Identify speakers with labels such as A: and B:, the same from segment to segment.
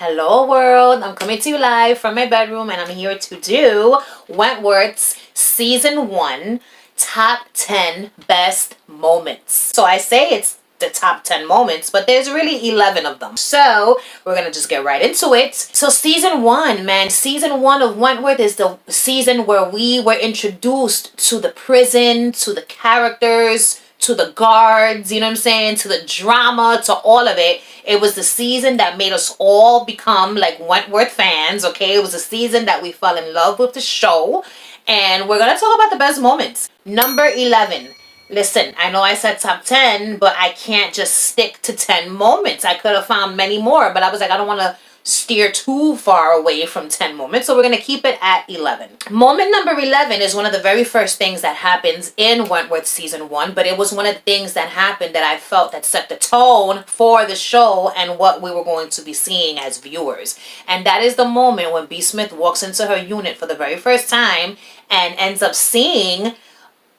A: Hello world, I'm coming to you live from my bedroom and I'm here to do Wentworth's Season 1 Top 10 Best Moments. So I say it's the top 10 moments, but there's really 11 of them. So we're gonna just get right into it. So Season 1, man, Season 1 of Wentworth is the season where we were introduced to the prison, to the characters, to the guards, you know what I'm saying, to the drama, to all of it. It was the season that made us all become like Wentworth fans, okay? It was a season that we fell in love with the show. And we're going to talk about the best moments. Number 11. Listen, I know I said top 10, but I can't just stick to 10 moments. I could have found many more, but I was like, I don't want to steer too far away from 10 moments, so we're going to keep it at 11. Moment number 11 is one of the very first things that happens in Wentworth Season 1, but it was one of the things that happened that I felt that set the tone for the show and what we were going to be seeing as viewers. And that is the moment when B. Smith walks into her unit for the very first time and ends up seeing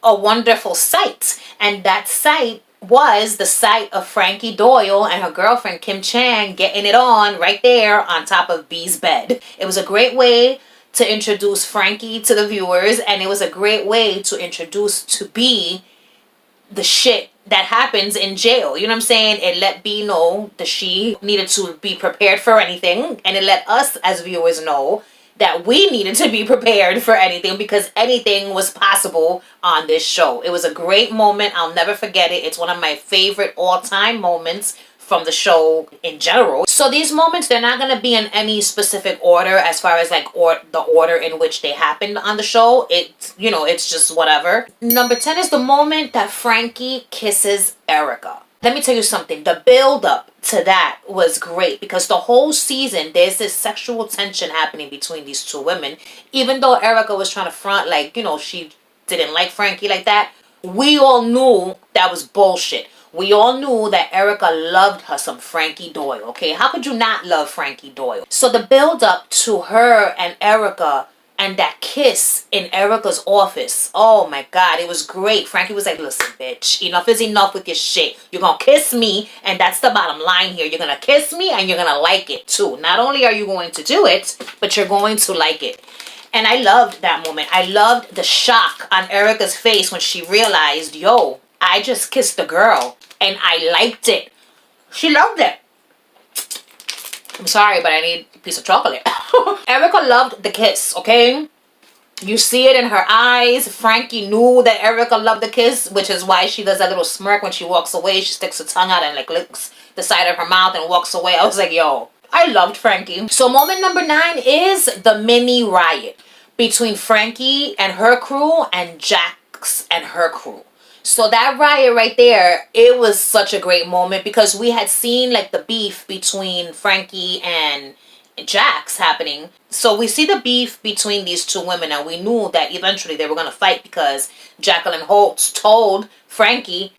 A: a wonderful sight. And that sight was the sight of Frankie Doyle and her girlfriend Kim Chang getting it on right there on top of B's bed. It was a great way to introduce Frankie to the viewers, and it was a great way to introduce to B the shit that happens in jail. You know what I'm saying? It let B know that she needed to be prepared for anything, and it let us as viewers know that we needed to be prepared for anything, because anything was possible on this show. It was a great moment. I'll never forget it. It's one of my favorite all-time moments from the show in general. So these moments, they're not going to be in any specific order as far as like the order in which they happened on the show. It's, you know, it's just whatever. Number 10 is the moment that Frankie kisses Erica. Let me tell you something. The build-up to that was great, because the whole season there's this sexual tension happening between these two women. Even though Erica was trying to front like, you know, she didn't like Frankie like that, we all knew that was bullshit. We all knew that Erica loved her some Frankie Doyle, okay? How could you not love Frankie Doyle? So the build-up to her and Erica and that kiss in Erica's office, oh my God, it was great. Frankie was like, listen, bitch, enough is enough with your shit. You're gonna kiss me, and that's the bottom line here. You're gonna kiss me, and you're gonna like it too. Not only are you going to do it, but you're going to like it. And I loved that moment. I loved the shock on Erica's face when she realized, yo, I just kissed the girl, and I liked it. She loved it. I'm sorry, but I need a piece of chocolate. Erica loved the kiss, okay? You see it in her eyes. Frankie knew that Erica loved the kiss, which is why she does that little smirk when she walks away. She sticks her tongue out and like licks the side of her mouth and walks away. I was like, yo, I loved Frankie. So moment number 9 is the mini riot between Frankie and her crew and Jax and her crew. So that riot right there, it was such a great moment, because we had seen like the beef between Frankie and Jax happening. So we see the beef between these two women, and we knew that eventually they were going to fight, because Jacqueline Holtz told Frankie,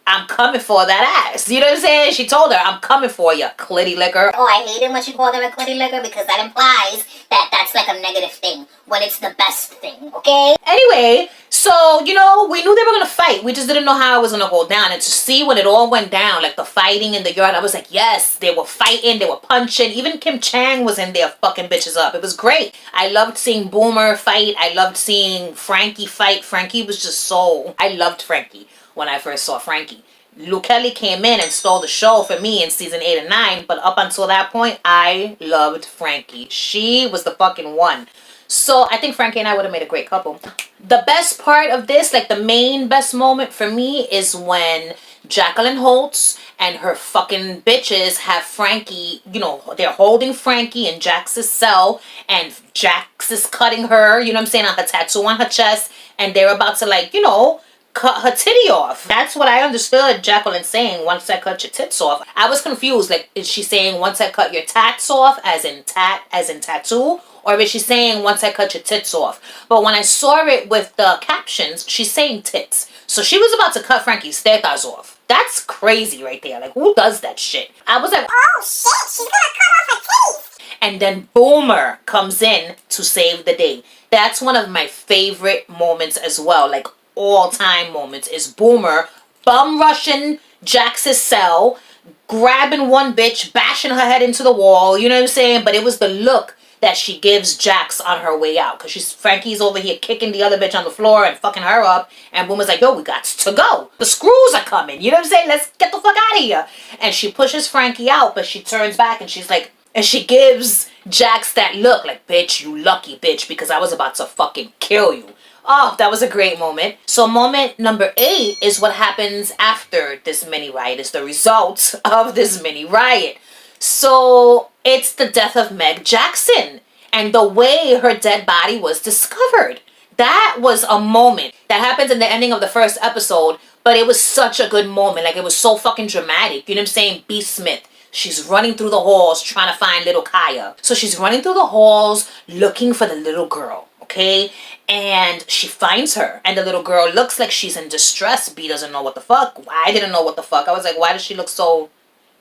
A: I'm coming for that ass. You know what I'm saying? She told her, I'm coming for you, clitty licker.
B: Oh, I hate it when she called her a clitty licker, because that implies that that's like a negative thing when it's the best thing, okay?
A: Anyway, so, you know, we knew they were going to fight. We just didn't know how it was going to go down. And to see when it all went down, like the fighting in the yard, I was like, yes, they were fighting, they were punching. Even Kim Chang was in there fucking bitches up. It was great. I loved seeing Boomer fight. I loved seeing Frankie fight. Frankie was just so... I loved Frankie when I first saw Frankie. Luke Kelly came in and stole the show for me in season 8 and 9. But up until that point, I loved Frankie. She was the fucking one. So I think Frankie and I would have made a great couple. The best part of this, like the main best moment for me, is when Jacqueline Holtz and her fucking bitches have Frankie, you know, they're holding Frankie in Jax's cell, and Jax is cutting her, you know what I'm saying, on her tattoo on her chest, and they're about to, like, you know, cut her titty off. That's what I understood Jacqueline saying, once I cut your tits off. I was confused, like, is she saying once I cut your tats off, as in tattoo? Or is she saying once I cut your tits off? But when I saw it with the captions, she's saying tits. So she was about to cut Frankie's tetas off. That's crazy right there. Like, who does that shit? I was like,
B: oh shit, she's gonna cut off her teeth.
A: And then Boomer comes in to save the day. That's one of my favorite moments as well. Like, all-time moments is Boomer bum rushing Jax's cell, grabbing one bitch, bashing her head into the wall, you know what I'm saying? But it was the look that she gives Jax on her way out, because Frankie's over here kicking the other bitch on the floor and fucking her up, and Woman's like, yo, we got to go. The screws are coming, you know what I'm saying? Let's get the fuck out of here. And she pushes Frankie out, but she turns back and she's like, and she gives Jax that look like, bitch, you lucky bitch, because I was about to fucking kill you. Oh, that was a great moment. So moment number 8 is what happens after this mini riot. It's the result of this mini riot. So it's the death of Meg Jackson and the way her dead body was discovered. That was a moment that happens in the ending of the first episode, but it was such a good moment. Like, it was so fucking dramatic. You know what I'm saying? B. Smith. She's running through the halls trying to find little Kaya. So she's running through the halls looking for the little girl, okay? And she finds her. And the little girl looks like she's in distress. B doesn't know what the fuck. I didn't know what the fuck. I was like, why does she look so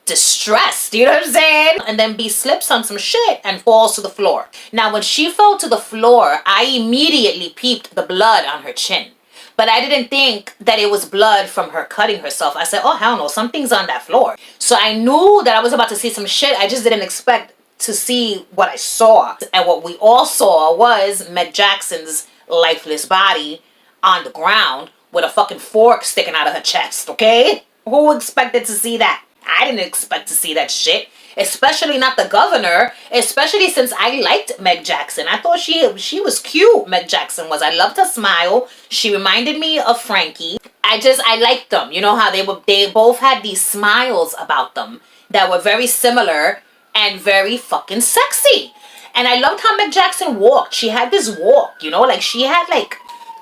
A: distressed? You know what I'm saying? And then B slips on some shit and falls to the floor. Now, when she fell to the floor, I immediately peeped the blood on her chin. But I didn't think that it was blood from her cutting herself. I said, oh, hell no, something's on that floor. So I knew that I was about to see some shit. I just didn't expect to see what I saw. And what we all saw was Meg Jackson's lifeless body on the ground with a fucking fork sticking out of her chest, okay? Who expected to see that? I didn't expect to see that shit. Especially not the governor. Especially since I liked Meg Jackson. I thought she was cute, Meg Jackson was. I loved her smile. She reminded me of Frankie. I liked them. You know how they both had these smiles about them that were very similar and very fucking sexy. And I loved how Meg Jackson walked. She had this walk, you know, like she had like,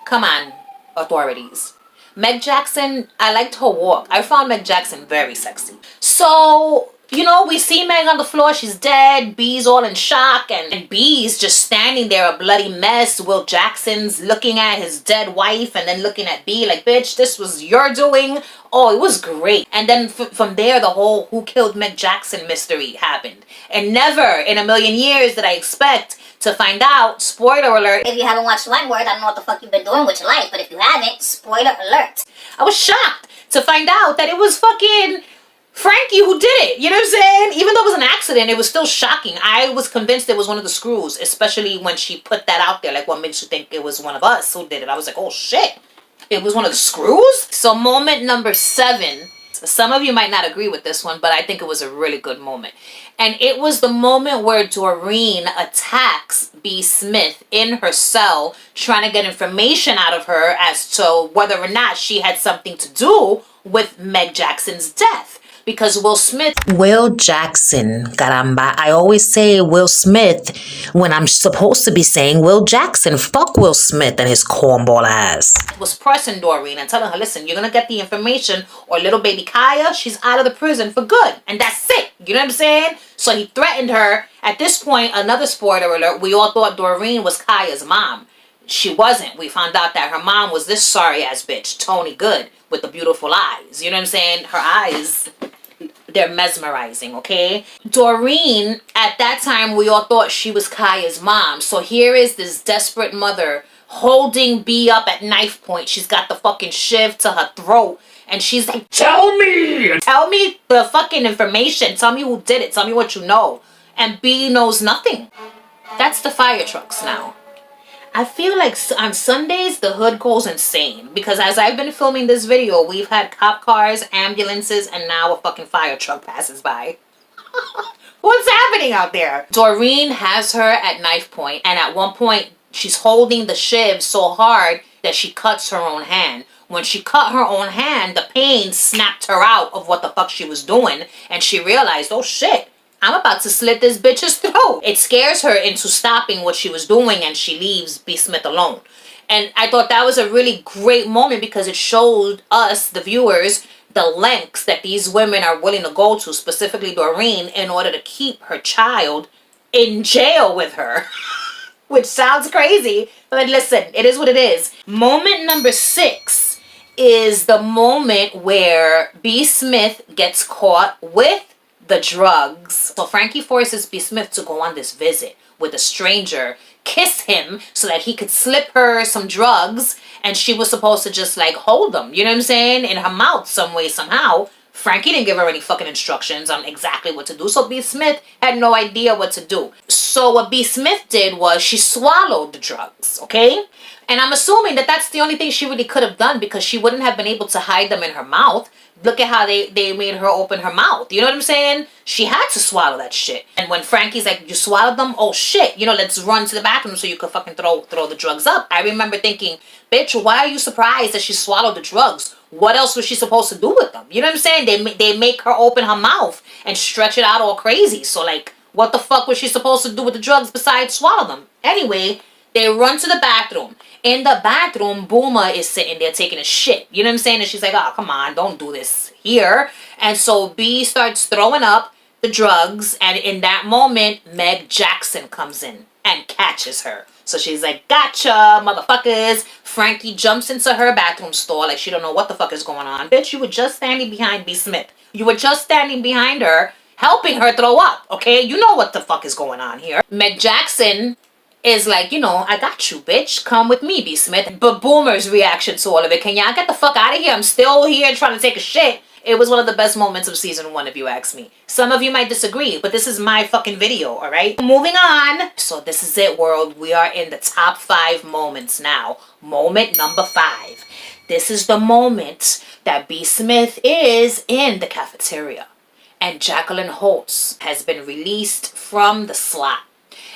A: come on, authorities. Meg Jackson, I liked her walk. I found Meg Jackson very sexy. So, you know, we see Meg on the floor. She's dead. B's all in shock. And B's just standing there a bloody mess. Will Jackson's looking at his dead wife and then looking at B like, bitch, this was your doing. Oh, it was great. And then from there, the whole who killed Meg Jackson mystery happened. And never in a million years did I expect to find out, spoiler alert.
B: If you haven't watched Wentworth, I don't know what the fuck you've been doing with your life, but if you haven't, spoiler alert.
A: I was shocked to find out that it was fucking Frankie who did it. You know what I'm saying? Even though it was an accident, it was still shocking. I was convinced it was one of the screws, especially when she put that out there. Like, what makes you think it was one of us who did it? I was like, oh shit. It was one of the screws? So moment number 7. Some of you might not agree with this one, but I think it was a really good moment. And it was the moment where Doreen attacks B. Smith in her cell, trying to get information out of her as to whether or not she had something to do with Meg Jackson's death. Because Will Jackson, caramba. I always say Will Smith when I'm supposed to be saying Will Jackson. Fuck Will Smith and his cornball ass. Was pressing Doreen and telling her, listen, you're going to get the information or little baby Kaya, she's out of the prison for good. And that's it. You know what I'm saying? So he threatened her. At this point, another spoiler alert, we all thought Doreen was Kaya's mom. She wasn't. We found out that her mom was this sorry ass bitch, Tony Good, with the beautiful eyes. You know what I'm saying? Her eyes, they're mesmerizing, okay? Doreen, at that time, we all thought she was Kaya's mom. So here is this desperate mother holding B up at knife point. She's got the fucking shiv to her throat. And she's like, tell me! Tell me the fucking information. Tell me who did it. Tell me what you know. And B knows nothing. That's the fire trucks now. I feel like on Sundays, the hood goes insane. Because as I've been filming this video, we've had cop cars, ambulances, and now a fucking fire truck passes by. What's happening out there? Doreen has her at knife point, and at one point, she's holding the shiv so hard that she cuts her own hand. When she cut her own hand, the pain snapped her out of what the fuck she was doing, and she realized, oh shit, I'm about to slit this bitch's throat. It scares her into stopping what she was doing, and she leaves B. Smith alone. And I thought that was a really great moment because it showed us, the viewers, the lengths that these women are willing to go to, specifically Doreen, in order to keep her child in jail with her. Which sounds crazy, but listen, it is what it is. Moment number 6 is the moment where B. Smith gets caught with the drugs. So Frankie forces B. Smith to go on this visit with a stranger, kiss him so that he could slip her some drugs, and she was supposed to just like hold them, you know what I'm saying, in her mouth some way, somehow. Frankie didn't give her any fucking instructions on exactly what to do, so B. Smith had no idea what to do. So what B. Smith did was she swallowed the drugs, okay? And I'm assuming that that's the only thing she really could have done because she wouldn't have been able to hide them in her mouth. Look at how they made her open her mouth. You know what I'm saying? She had to swallow that shit. And when Frankie's like, you swallowed them? Oh shit. Let's run to the bathroom so you could fucking throw the drugs up. I remember thinking, bitch, why are you surprised that she swallowed the drugs? What else was she supposed to do with them? You know what I'm saying? They make her open her mouth and stretch it out all crazy. So like, what the fuck was she supposed to do with the drugs besides swallow them? Anyway, they run to the bathroom. In the bathroom, Boomer is sitting there taking a shit. You know what I'm saying? And she's like, oh, come on, don't do this here. And so B starts throwing up the drugs. And in that moment, Meg Jackson comes in and catches her. So she's like, gotcha, motherfuckers. Frankie jumps into her bathroom stall like she don't know what the fuck is going on. Bitch, you were just standing behind B. Smith. You were just standing behind her, helping her throw up, okay? You know what the fuck is going on here. Meg Jackson is like, I got you, bitch. Come with me, B. Smith. But Boomer's reaction to all of it, can y'all get the fuck out of here? I'm still here trying to take a shit. It was one of the best moments of season 1, if you ask me. Some of you might disagree, but this is my fucking video, all right? Moving on. So this is it, world. We are in the top 5 moments now. Moment number 5. This is the moment that B. Smith is in the cafeteria. And Jacqueline Holtz has been released from the slot.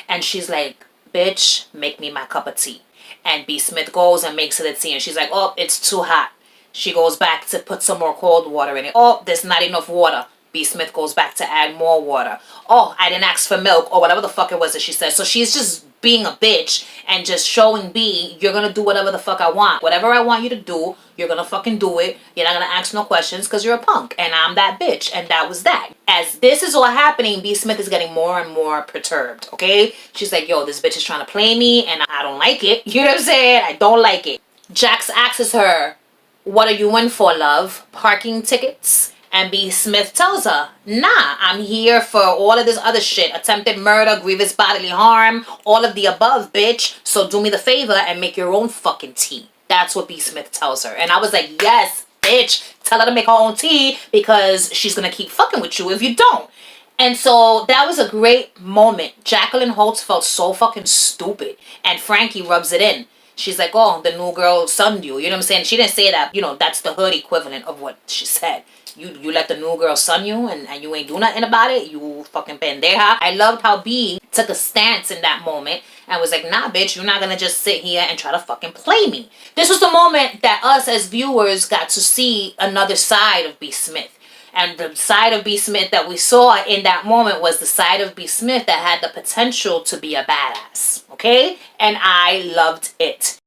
A: And she's like, bitch, make me my cup of tea. And B. Smith goes and makes her the tea. And she's like, oh, it's too hot. She goes back to put some more cold water in it. Oh, there's not enough water. B. Smith goes back to add more water. Oh, I didn't ask for milk. Or whatever the fuck it was that she said. So she's just being a bitch and just showing B, you're going to do whatever the fuck I want. Whatever I want you to do, you're going to fucking do it. You're not going to ask no questions because you're a punk. And I'm that bitch. And that was that. As this is all happening, B. Smith is getting more and more perturbed, okay? She's like, yo, this bitch is trying to play me and I don't like it. You know what I'm saying? I don't like it. Jax asks her, what are you in for, love? Parking tickets? And B. Smith tells her, nah, I'm here for all of this other shit. Attempted murder, grievous bodily harm, all of the above, bitch. So do me the favor and make your own fucking tea. That's what B. Smith tells her. And I was like, yes, bitch. Tell her to make her own tea because she's going to keep fucking with you if you don't. And so that was a great moment. Jacqueline Holtz felt so fucking stupid. And Frankie rubs it in. She's like, oh, the new girl sunned you. You know what I'm saying? She didn't say that. That's the hood equivalent of what she said. You let the new girl sun you and you ain't do nothing about it. You fucking pendeja. I loved how B took a stance in that moment and was like, nah, bitch, you're not going to just sit here and try to fucking play me. This was the moment that us as viewers got to see another side of B. Smith. And the side of B. Smith that we saw in that moment was the side of B. Smith that had the potential to be a badass. Okay? And I loved it.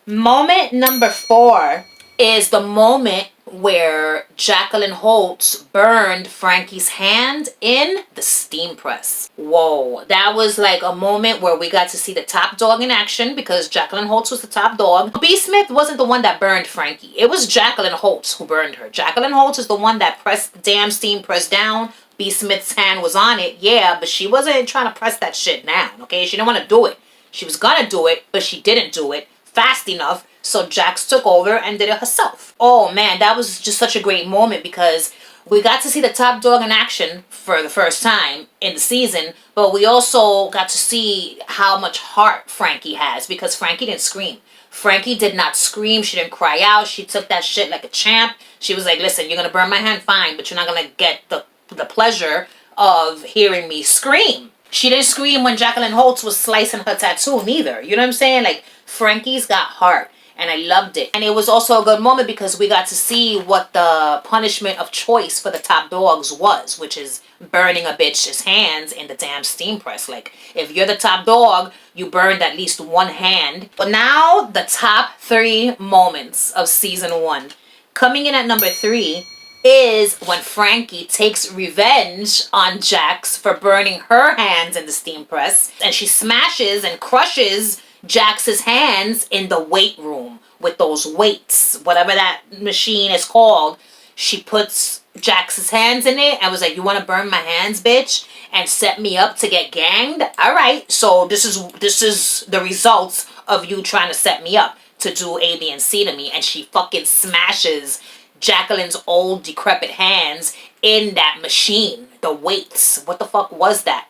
A: Moment number 4 is the moment where Jacqueline Holtz burned Frankie's hand in the steam press. Whoa. That was like a moment where we got to see the top dog in action because Jacqueline Holtz was the top dog. B. Smith wasn't the one that burned Frankie. It was Jacqueline Holtz who burned her. Jacqueline Holtz is the one that pressed the damn steam press down. B. Smith's hand was on it, yeah, but she wasn't trying to press that shit down, okay? She didn't want to do it. She was gonna do it, but she didn't do it fast enough. So Jax took over and did it herself. Oh man, that was just such a great moment because we got to see the top dog in action for the first time in the season, but we also got to see how much heart Frankie has because Frankie didn't scream. Frankie did not scream. She didn't cry out. She took that shit like a champ. She was like, listen, you're going to burn my hand, fine, but you're not going to get the pleasure of hearing me scream. She didn't scream when Jacqueline Holtz was slicing her tattoo neither. You know what I'm saying? Like, Frankie's got heart. And I loved it. And it was also a good moment because we got to see what the punishment of choice for the top dogs was, which is burning a bitch's hands in the damn steam press. Like, if you're the top dog, you burned at least one hand. But now, the top 3 moments of season 1. Coming in at number 3 is when Frankie takes revenge on Jax for burning her hands in the steam press. And she smashes and crushes Jax's hands in the weight room with those weights, whatever that machine is called. She puts Jax's hands in it and was like, you want to burn my hands, bitch, and set me up to get ganged? All right, so this is the results of you trying to set me up to do A, B, and C to me. And she fucking smashes Jacqueline's old decrepit hands in that machine. The weights. What the fuck was that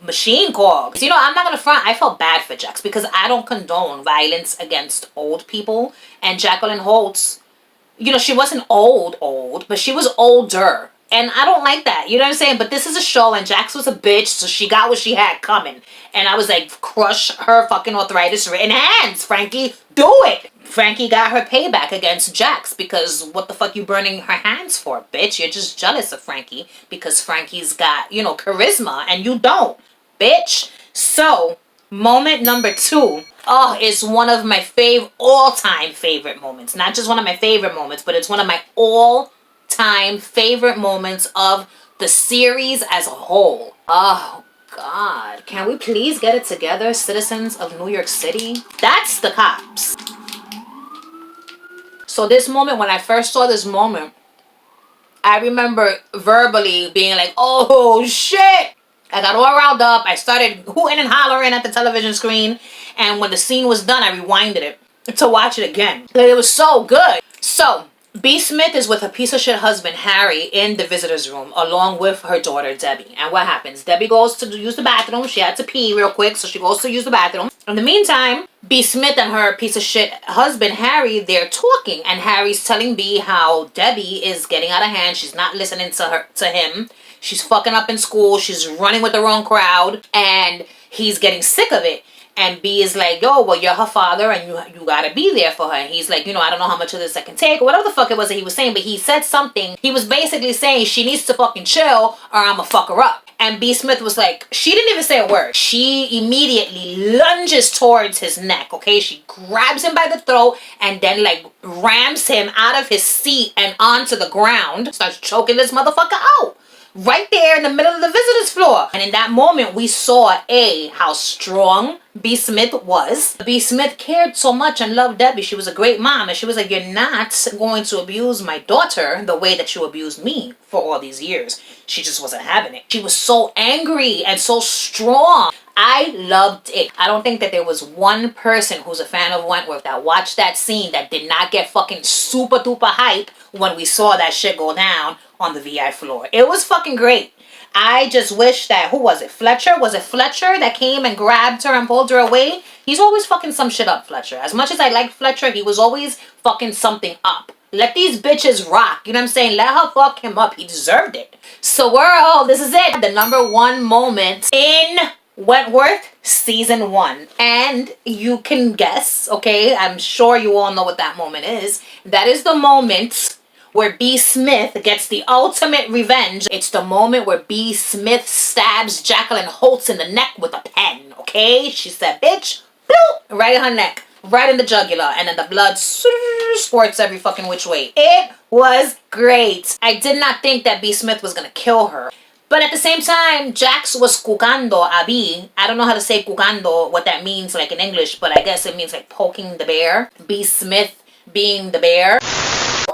A: machine called? You know, I'm not gonna front, I felt bad for Jax because I don't condone violence against old people. And Jacqueline Holtz, you know, she wasn't old, but she was older. And I don't like that. You know what I'm saying? But this is a show and Jax was a bitch, so she got what she had coming. And I was like, crush her fucking arthritis-ridden hands, Frankie. Do it! Frankie got her payback against Jax because what the fuck you burning her hands for, bitch? You're just jealous of Frankie because Frankie's got, you know, charisma and you don't, bitch. So, moment number 2. Oh, it's one of my all-time favorite moments. Not just one of my favorite moments, but it's one of my all-time favorite moments of the series as a whole. Oh, God. Can we please get it together, citizens of New York City? That's the cops. So this moment, when I first saw this moment, I remember verbally being like, oh, shit. I got all riled up. I started hooting and hollering at the television screen. And when the scene was done, I rewinded it to watch it again. It was so good. So, B. Smith is with her piece of shit husband, Harry, in the visitor's room, along with her daughter, Debbie. And what happens? Debbie goes to use the bathroom. She had to pee real quick, so she goes to use the bathroom. In the meantime, B. Smith and her piece of shit husband, Harry, they're talking. And Harry's telling B how Debbie is getting out of hand. She's not listening to him. She's fucking up in school. She's running with the wrong crowd. And he's getting sick of it. And B is like, yo, well, you're her father and you gotta be there for her. And he's like, you know, I don't know how much of this I can take or whatever the fuck it was that he was saying. But he said something. He was basically saying she needs to fucking chill or I'ma fuck her up. And B. Smith was like, she didn't even say a word. She immediately lunges towards his neck, okay? She grabs him by the throat and then like rams him out of his seat and onto the ground. Starts choking this motherfucker out. Right there in the middle of the visitor's floor. And in that moment, we saw how strong B. Smith was. B. Smith cared so much and loved Debbie. She was a great mom. And she was like, you're not going to abuse my daughter the way that you abused me for all these years. She just wasn't having it. She was so angry and so strong. I loved it. I don't think that there was one person who's a fan of Wentworth that watched that scene that did not get fucking super duper hype when we saw that shit go down on the VI floor. It was fucking great. I just wish that, who was it? Fletcher? Was it Fletcher that came and grabbed her and pulled her away? He's always fucking some shit up, Fletcher. As much as I like Fletcher, he was always fucking something up. Let these bitches rock. You know what I'm saying? Let her fuck him up. He deserved it. So, world, this is it. The number 1 moment in Wentworth season 1. And you can guess, okay? I'm sure you all know what that moment is. That is the moment where B. Smith gets the ultimate revenge. It's the moment where B. Smith stabs Jacqueline Holtz in the neck with a pen, okay? She said, bitch, bloop, right in her neck, right in the jugular, and then the blood squirts every fucking which way. It was great. I did not think that B. Smith was gonna kill her. But at the same time, Jax was cucando a B. I don't know how to say cucando, what that means like in English, but I guess it means like poking the bear. B. Smith being the bear.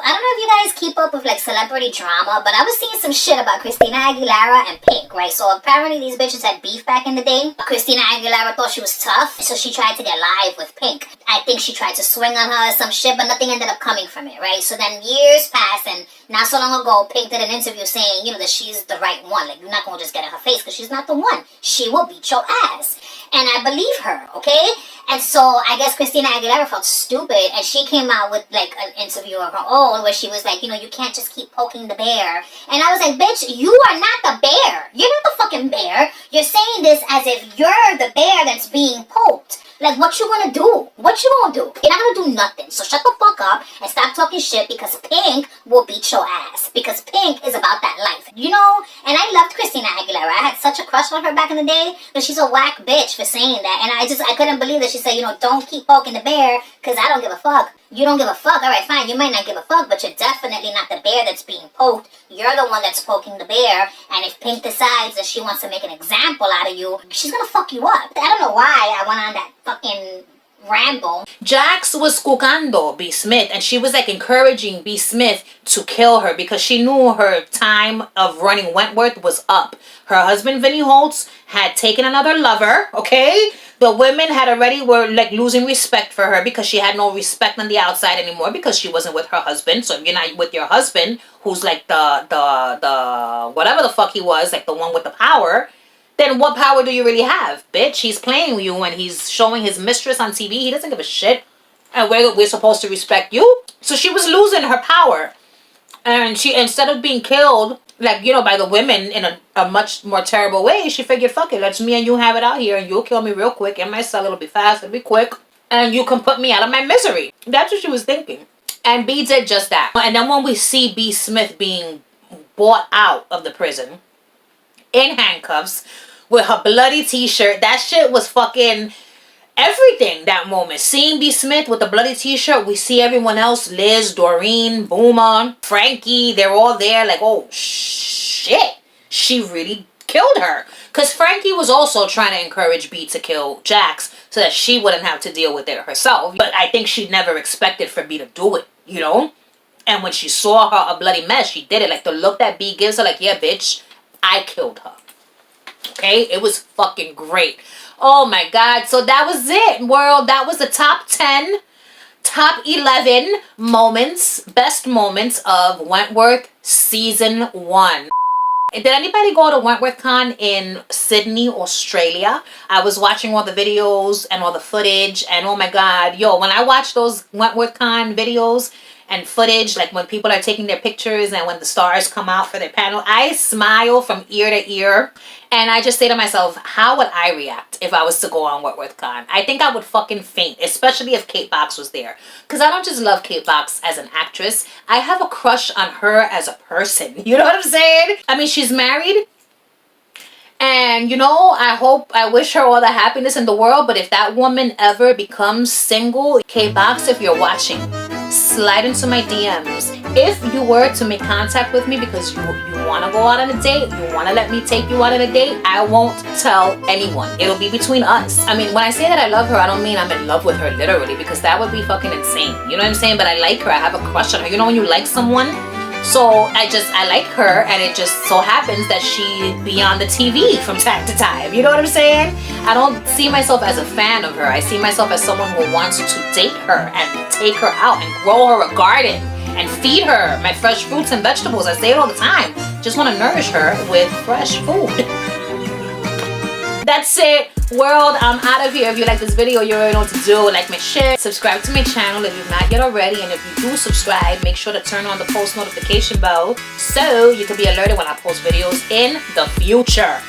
B: I don't know if you guys keep up with like celebrity drama, but I was seeing some shit about Christina Aguilera and Pink, right? So apparently these bitches had beef back in the day. Christina Aguilera thought she was tough, so she tried to get live with Pink. I think she tried to swing on her or some shit, but nothing ended up coming from it, right? So then years passed, and not so long ago, Pink did an interview saying, you know, that she's the right one. Like, you're not gonna just get in her face because she's not the one. She will beat your ass. And I believe her, okay? And so I guess Christina Aguilera felt stupid, and she came out with like an interview of her own where she was like, you know, you can't just keep poking the bear. And I was like, bitch, you are not the bear. You're not the fucking bear. You're saying this as if you're the bear that's being poked. Like, what you gonna do? What you gonna do? You're not gonna do nothing. So shut the fuck up and stop talking shit because Pink will beat your ass. Because Pink is about that life. You know? And I loved Christina Aguilera. I had such a crush on her back in the day. But she's a whack bitch for saying that. And I couldn't believe that she said, you know, don't keep poking the bear because I don't give a fuck. You don't give a fuck. Alright, fine. You might not give a fuck, but you're definitely not the bear that's being poked. You're the one that's poking the bear. And if Pink decides that she wants to make an example out of you, she's gonna fuck you up. I don't know why I went on that fucking Rambo.
A: Jax was cucando B. Smith, and she was like encouraging B. Smith to kill her because she knew her time of running Wentworth was up. Her husband Vinny Holtz had taken another lover, okay? The women had already were like losing respect for her because she had no respect on the outside anymore because she wasn't with her husband. So if you're not with your husband, who's like the whatever the fuck he was, like the one with the power, then what power do you really have, bitch? He's playing with you when he's showing his mistress on TV. He doesn't give a shit. And we're supposed to respect you. So she was losing her power. And she, instead of being killed, like, you know, by the women in a much more terrible way, she figured, fuck it, let's me and you have it out here. And you'll kill me real quick. In my cell, it'll be fast, it'll be quick. And you can put me out of my misery. That's what she was thinking. And B did just that. And then when we see B. Smith being brought out of the prison in handcuffs with her bloody t-shirt, that shit was fucking everything that moment. Seeing B. Smith with the bloody t-shirt, we see everyone else, Liz, Doreen, Boomer, Frankie, they're all there like, oh shit, she really killed her. Because Frankie was also trying to encourage B to kill Jax so that she wouldn't have to deal with it herself. But I think she never expected for B to do it, you know? And when she saw her a bloody mess, she did it. Like the look that B gives her, like, yeah, bitch, I killed her. Okay? It was fucking great. Oh my God. So that was it, world. That was the top 10, top 11 moments, best moments of Wentworth Season 1. Did anybody go to Wentworth Con in Sydney, Australia? I was watching all the videos and all the footage, and oh my God, yo, when I watch those Wentworth Con videos and footage, like when people are taking their pictures and when the stars come out for their panel, I smile from ear to ear. And I just say to myself, how would I react if I was to go on Wentworth Con? I think I would fucking faint, especially if Kate Box was there. Because I don't just love Kate Box as an actress. I have a crush on her as a person. You know what I'm saying? I mean, she's married. And, you know, I wish her all the happiness in the world. But if that woman ever becomes single, Kate Box, if you're watching, slide into my DMs. If you were to make contact with me because you want to go out on a date, you want to let me take you out on a date, I won't tell anyone. It'll be between us. I mean, when I say that I love her, I don't mean I'm in love with her literally, because that would be fucking insane. You know what I'm saying? But I like her. I have a crush on her. You know when you like someone? So I like her, and it just so happens that she be on the TV from time to time. You know what I'm saying? I don't see myself as a fan of her. I see myself as someone who wants to date her and take her out and grow her a garden and feed her my fresh fruits and vegetables. I say it all the time. Just want to nourish her with fresh food. That's it, world. I'm out of here. If you like this video, you already know what to do. Like my shit. Subscribe to my channel if you've not yet already. And if you do subscribe, make sure to turn on the post notification bell so you can be alerted when I post videos in the future.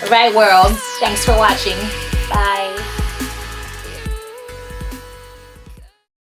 A: All right, world. Thanks for watching. Bye.